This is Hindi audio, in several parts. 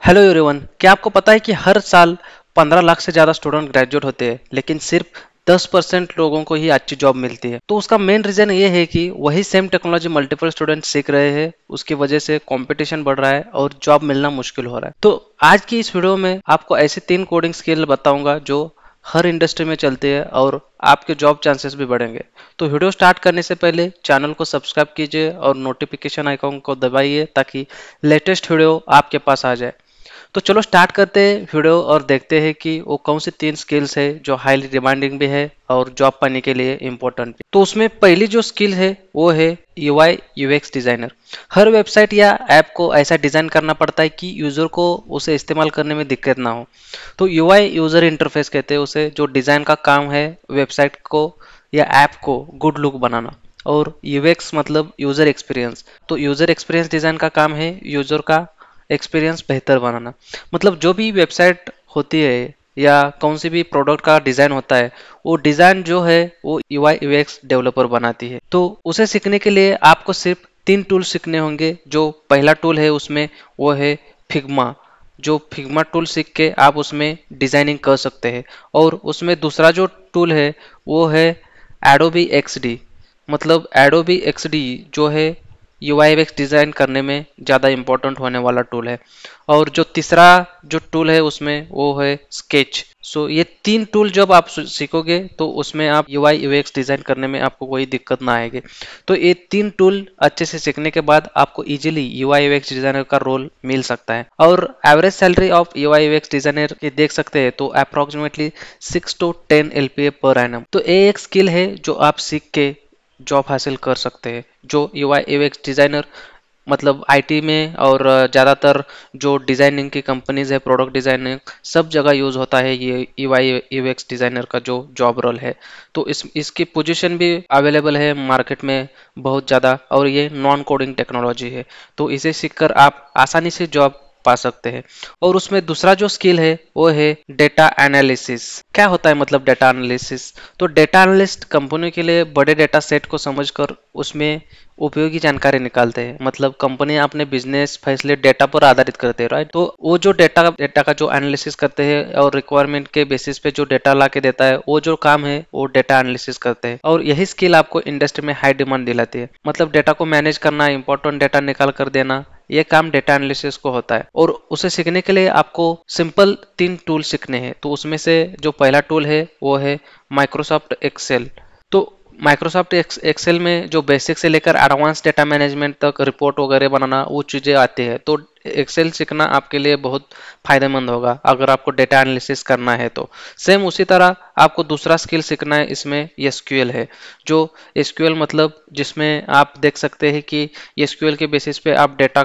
हेलो एवरीवन, क्या आपको पता है कि हर साल 15 लाख से ज़्यादा स्टूडेंट ग्रेजुएट होते हैं, लेकिन सिर्फ 10% लोगों को ही अच्छी जॉब मिलती है। तो उसका मेन रीज़न ये है कि वही सेम टेक्नोलॉजी मल्टीपल स्टूडेंट सीख रहे हैं, उसकी वजह से कंपटीशन बढ़ रहा है और जॉब मिलना मुश्किल हो रहा है। तो आज की इस वीडियो में आपको ऐसे 3 कोडिंग स्किल बताऊंगा जो हर इंडस्ट्री में चलते हैं और आपके जॉब चांसेस भी बढ़ेंगे। तो वीडियो स्टार्ट करने से पहले चैनल को सब्सक्राइब कीजिए और नोटिफिकेशन आइकॉन को दबाइए ताकि लेटेस्ट वीडियो आपके पास आ जाए। तो चलो स्टार्ट करते हैं वीडियो और देखते हैं कि वो कौन सी 3 स्किल्स है जो हाईली डिमांडिंग भी है और जॉब पाने के लिए इम्पोर्टेंट भी। तो उसमें पहली जो स्किल है वो है यूआई यूएक्स डिजाइनर। हर वेबसाइट या ऐप को ऐसा डिजाइन करना पड़ता है कि यूजर को उसे इस्तेमाल करने में दिक्कत ना हो। तो यूआई यूजर इंटरफेस कहते हैं उसे, जो डिजाइन का काम है वेबसाइट को या ऐप को गुड लुक बनाना। और यूएक्स मतलब यूजर एक्सपीरियंस, तो यूजर एक्सपीरियंस डिजाइन का काम है यूजर का एक्सपीरियंस बेहतर बनाना। मतलब जो भी वेबसाइट होती है या कौन सी भी प्रोडक्ट का डिजाइन होता है, वो डिजाइन जो है वो यूआई यूएक्स डेवलपर बनाती है। तो उसे सीखने के लिए आपको सिर्फ 3 टूल सीखने होंगे। जो पहला टूल है उसमें वो है फिग्मा। जो फिग्मा टूल सीख के आप उसमें डिजाइनिंग कर सकते हैं। और उसमें दूसरा जो टूल है वो है एडोबी एक्सडी। मतलब एडोबी एक्सडी जो है यूआई यूएक्स डिजाइन करने में ज़्यादा इंपॉर्टेंट होने वाला टूल है। और जो तीसरा जो टूल है उसमें वो है स्केच। सो ये 3 टूल जब आप सीखोगे तो उसमें आप यूआई यूएक्स डिजाइन करने में आपको कोई दिक्कत ना आएगी। तो ये 3 टूल अच्छे से सीखने के बाद आपको इजीली यूआई यूएक्स डिजाइनर का रोल मिल सकता है। और average salary of UI UX designer की देख सकते हैं तो approximately 6 to 10 LPA per annum. तो ये एक स्किल है जो आप सीख के जॉब हासिल कर सकते हैं। जो यूआई यूएक्स डिजाइनर मतलब आईटी में और ज़्यादातर जो डिज़ाइनिंग की कंपनीज है, प्रोडक्ट डिज़ाइनिंग सब जगह यूज़ होता है ये यूआई यूएक्स डिज़ाइनर का जो जॉब रोल है। तो इसकी पोजीशन भी अवेलेबल है मार्केट में बहुत ज़्यादा, और ये नॉन कोडिंग टेक्नोलॉजी है। तो इसे सीखकर आप आसानी से जॉब पा सकते हैं। और उसमें दूसरा जो स्किल है वो है डेटा एनालिसिस। क्या होता है मतलब डेटा एनालिसिस? तो डेटा एनालिस्ट कंपनी के लिए बड़े डेटा सेट को समझकर उसमें उपयोगी जानकारी निकालते हैं। मतलब कंपनी अपने बिजनेस फैसले डेटा पर आधारित करते हैं, राइट? तो वो जो डेटा का जो एनालिसिस करते हैं और रिक्वायरमेंट के बेसिस पे जो डेटा ला के देता है, वो जो काम है वो डेटा एनालिसिस करते हैं। और यही स्किल आपको इंडस्ट्री में हाई डिमांड दिलाती है। मतलब डेटा को मैनेज करना, इंपॉर्टेंट डेटा निकाल कर देना, ये काम डेटा एनालिसिस को होता है। और उसे सीखने के लिए आपको सिंपल 3 टूल सीखने हैं। तो उसमें से जो पहला टूल है वो है माइक्रोसॉफ्ट एक्सेल। तो माइक्रोसॉफ्ट एक्सेल में जो बेसिक से लेकर एडवांस डेटा मैनेजमेंट तक रिपोर्ट वगैरह बनाना वो चीज़ें आती है। तो एक्सेल सीखना आपके लिए बहुत फायदेमंद होगा अगर आपको डेटा एनालिसिस करना है। तो सेम उसी तरह आपको दूसरा स्किल सीखना है, इसमें एसक्यूएल है। जो एसक्यूएल मतलब जिसमें आप देख सकते हैं कि एसक्यूएल के बेसिस पे आप डेटा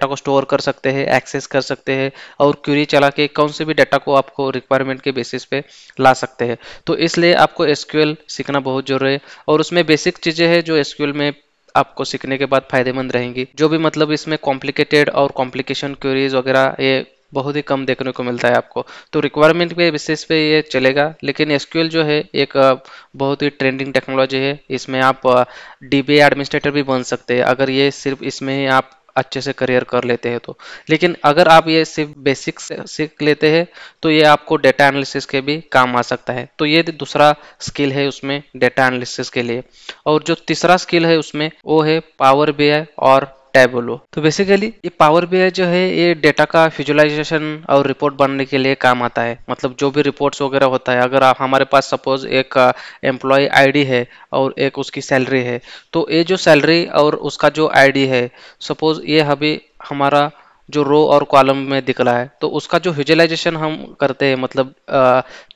को स्टोर कर सकते हैं, एक्सेस कर सकते हैं और क्वेरी चला के कौन से भी डेटा को आपको रिक्वायरमेंट के बेसिस पे ला सकते हैं। तो इसलिए आपको एसक्यूएल सीखना बहुत जरूरी है। और उसमें बेसिक चीज़ें हैं जो एसक्यूएल में आपको सीखने के बाद फायदेमंद रहेंगी। जो भी मतलब इसमें कॉम्प्लिकेटेड और कॉम्प्लिकेशन क्वेरीज वगैरह ये बहुत ही कम देखने को मिलता है आपको। तो रिक्वायरमेंट के बेसिस पे ये चलेगा। लेकिन एसक्यूएल जो है एक बहुत ही ट्रेंडिंग टेक्नोलॉजी है। इसमें आप डीबीए एडमिनिस्ट्रेटर भी बन सकते हैं अगर ये सिर्फ इसमें ही आप अच्छे से करियर कर लेते हैं तो। लेकिन अगर आप ये सिर्फ बेसिक सीख लेते हैं तो ये आपको डेटा एनालिसिस के भी काम आ सकता है। तो ये दूसरा स्किल है उसमें डेटा एनालिसिस के लिए। और जो तीसरा स्किल है उसमें वो है पावर बीआई और टैबलो। तो बेसिकली ये पावर बीआई जो है ये डेटा का विजुअलाइजेशन और रिपोर्ट बनाने के लिए काम आता है। मतलब जो भी रिपोर्ट्स वगैरह होता है, अगर आप हमारे पास सपोज एक एम्प्लॉय आईडी है और एक उसकी सैलरी है, तो ये जो सैलरी और उसका जो आईडी है, सपोज ये अभी हमारा जो रो और कॉलम में दिख रहा है, तो उसका जो विजुअलाइजेशन हम करते हैं मतलब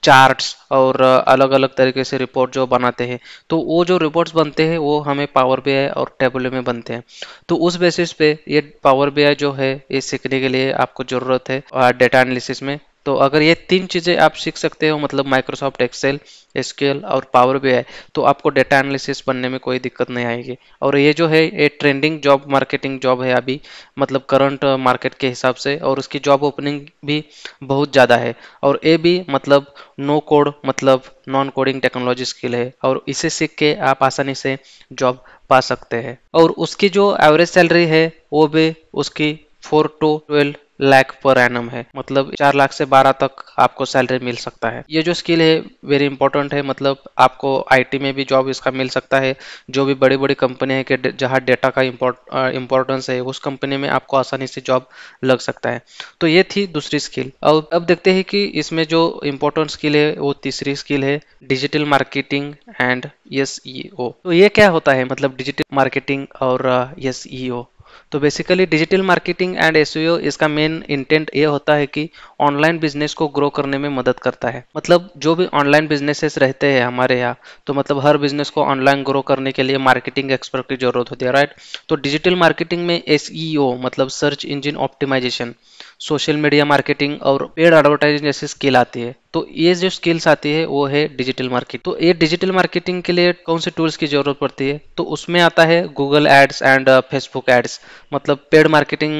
चार्ट्स और अलग अलग तरीके से रिपोर्ट जो बनाते हैं, तो वो जो रिपोर्ट्स बनते हैं वो हमें पावर बीआई और टेबलो में बनते हैं। तो उस बेसिस पे ये पावर बीआई जो है ये सीखने के लिए आपको ज़रूरत है डेटा एनालिसिस में। तो अगर ये 3 चीज़ें आप सीख सकते हो मतलब माइक्रोसॉफ्ट एक्सेल, एसक्यूएल और पावर बीआई, तो आपको डेटा एनालिसिस बनने में कोई दिक्कत नहीं आएगी। और ये जो है ये ट्रेंडिंग जॉब मार्केटिंग जॉब है अभी, मतलब करंट मार्केट के हिसाब से, और उसकी जॉब ओपनिंग भी बहुत ज़्यादा है। और ये भी मतलब नो कोड मतलब नॉन कोडिंग टेक्नोलॉजी स्किल है, और इसे सीख के आप आसानी से जॉब पा सकते हैं। और उसकी जो एवरेज सैलरी है वो भी उसकी 4 to 12 लाख पर एनम है, मतलब 4 लाख से 12 तक आपको सैलरी मिल सकता है। ये जो स्किल है वेरी इंपॉर्टेंट है, मतलब आपको आईटी में भी जॉब इसका मिल सकता है। जो भी बड़ी बड़ी कंपनी है कि जहाँ डेटा का इम्पोर्टेंस है, उस कंपनी में आपको आसानी से जॉब लग सकता है। तो ये थी दूसरी स्किल। अब देखते हैं कि इसमें जो इम्पोर्टेंट स्किल है वो तीसरी स्किल है डिजिटल मार्केटिंग एंड एसईओ। तो ये क्या होता है, मतलब डिजिटल मार्केटिंग और एसईओ। तो basically digital marketing and SEO इसका मेन इंटेंट ये होता है कि ऑनलाइन बिजनेस को ग्रो करने में मदद करता है। मतलब जो भी ऑनलाइन बिजनेसेस रहते हैं हमारे यहाँ, तो मतलब हर बिजनेस को ऑनलाइन ग्रो करने के लिए मार्केटिंग एक्सपर्ट की जरूरत होती है, राइट। तो डिजिटल मार्केटिंग में एसईओ मतलब search engine optimisation, social media marketing और पेड एडवर्टाइजिंग जैसी स्किल आती है। तो ये जो स्किल्स आती है वो है डिजिटल मार्केट। तो ये डिजिटल मार्केटिंग के लिए कौन से टूल्स की जरूरत पड़ती है, तो उसमें आता है Google ads and Facebook ads. मतलब पेड मार्केटिंग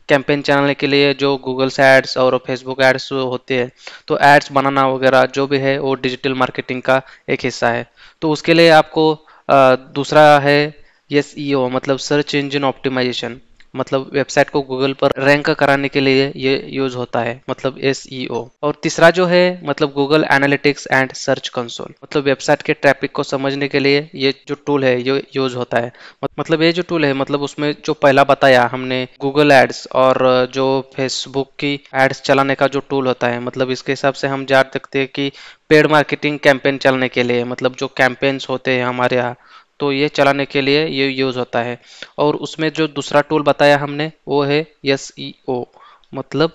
कैंपेन चलाने के लिए जो गूगल एड्स और फेसबुक एड्स होते हैं, तो एड्स बनाना वगैरह जो भी है वो डिजिटल मार्केटिंग का एक हिस्सा है। तो उसके लिए आपको दूसरा है एसईओ मतलब सर्च इंजन ऑप्टिमाइजेशन, मतलब वेबसाइट को गूगल पर रैंक कराने के लिए ये यूज होता है, मतलब एसईओ। और तीसरा जो है मतलब Google analytics and search console, मतलब वेबसाइट के ट्रैफिक को समझने के लिए ये जो टूल है ये यूज होता है। मतलब ये जो टूल है, मतलब उसमें जो पहला बताया हमने गूगल एड्स और जो फेसबुक की एड्स चलाने का जो टूल होता है, मतलब इसके हिसाब से हम जान सकते हैं कि पेड मार्केटिंग कैंपेन चलाने के लिए, मतलब जो कैंपेन्स होते हैं हमारे यहाँ, तो ये चलाने के लिए ये यूज होता है। और उसमें जो दूसरा टूल बताया हमने वो है एसईओ, मतलब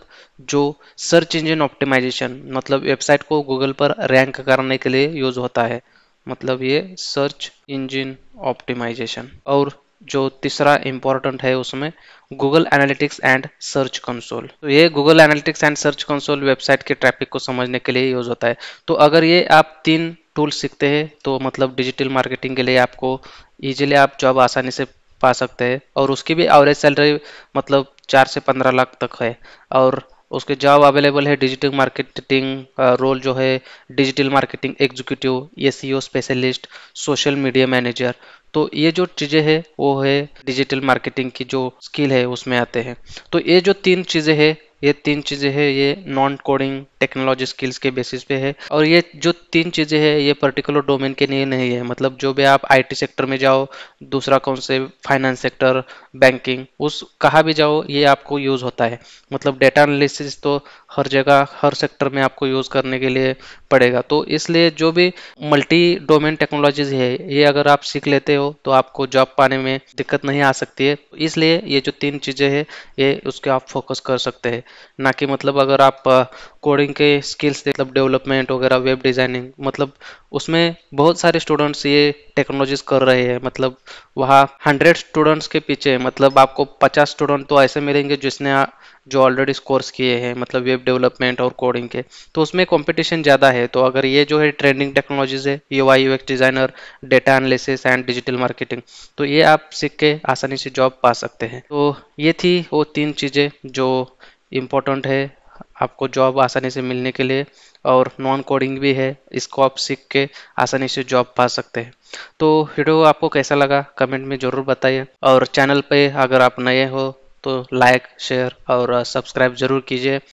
जो सर्च इंजन ऑप्टिमाइजेशन, मतलब वेबसाइट को गूगल पर रैंक करने के लिए यूज होता है, मतलब ये सर्च इंजन ऑप्टिमाइजेशन। और जो तीसरा इंपॉर्टेंट है उसमें Google analytics and search console. तो ये Google analytics and search console website के ट्रैफिक को समझने के लिए यूज होता है। तो अगर ये आप तीन टूल सीखते हैं तो मतलब डिजिटल मार्केटिंग के लिए आपको इजीली आप जॉब आसानी से पा सकते हैं। और उसकी भी एवरेज सैलरी मतलब 4 से 15 लाख तक है। और उसके जॉब अवेलेबल है डिजिटल मार्केटिंग रोल जो है digital marketing executive, SEO specialist, social media manager. तो ये जो चीज़ें हैं वो है डिजिटल मार्केटिंग की जो स्किल है उसमें आते हैं। तो ये जो तीन चीज़ें हैं, ये तीन चीज़ें हैं, ये नॉन कोडिंग टेक्नोलॉजी स्किल्स के बेसिस पे है। और ये जो तीन चीज़ें हैं ये पर्टिकुलर डोमेन के लिए नहीं है, मतलब जो भी आप आईटी सेक्टर में जाओ, दूसरा कौन से फाइनेंस सेक्टर, बैंकिंग, उस कहाँ भी जाओ ये आपको यूज़ होता है। मतलब डेटा एनालिसिस तो हर जगह हर सेक्टर में आपको यूज़ करने के लिए पड़ेगा। तो इसलिए जो भी मल्टी डोमेन टेक्नोलॉजीज है ये अगर आप सीख लेते हो तो आपको जॉब पाने में दिक्कत नहीं आ सकती है। इसलिए ये जो तीन चीज़ें हैं ये उसके आप फोकस कर सकते हैं। ना कि मतलब अगर आप कोडिंग के स्किल्स मतलब डेवलपमेंट वगैरह, वेब डिज़ाइनिंग, मतलब उसमें बहुत सारे स्टूडेंट्स ये टेक्नोलॉजीज कर रहे हैं। मतलब वहाँ 100 स्टूडेंट्स के पीछे मतलब आपको 50 स्टूडेंट तो ऐसे मिलेंगे जिसने जो ऑलरेडी कोर्स किए हैं मतलब वेब डेवलपमेंट और कोडिंग के, तो उसमें कंपटीशन ज़्यादा है। तो अगर ये जो है ट्रेंडिंग टेक्नोलॉजीज है, UI UX designer, data analysis and digital marketing, तो ये आप सीख के आसानी से जॉब पा सकते हैं। तो ये थी वो तीन चीज़ें जो इम्पोर्टेंट है आपको जॉब आसानी से मिलने के लिए। और नॉन कोडिंग भी है, इसको आप सीख के आसानी से जॉब पा सकते हैं। तो वीडियो आपको कैसा लगा कमेंट में ज़रूर बताइए। और चैनल पे अगर आप नए हो तो लाइक, शेयर और सब्सक्राइब ज़रूर कीजिए।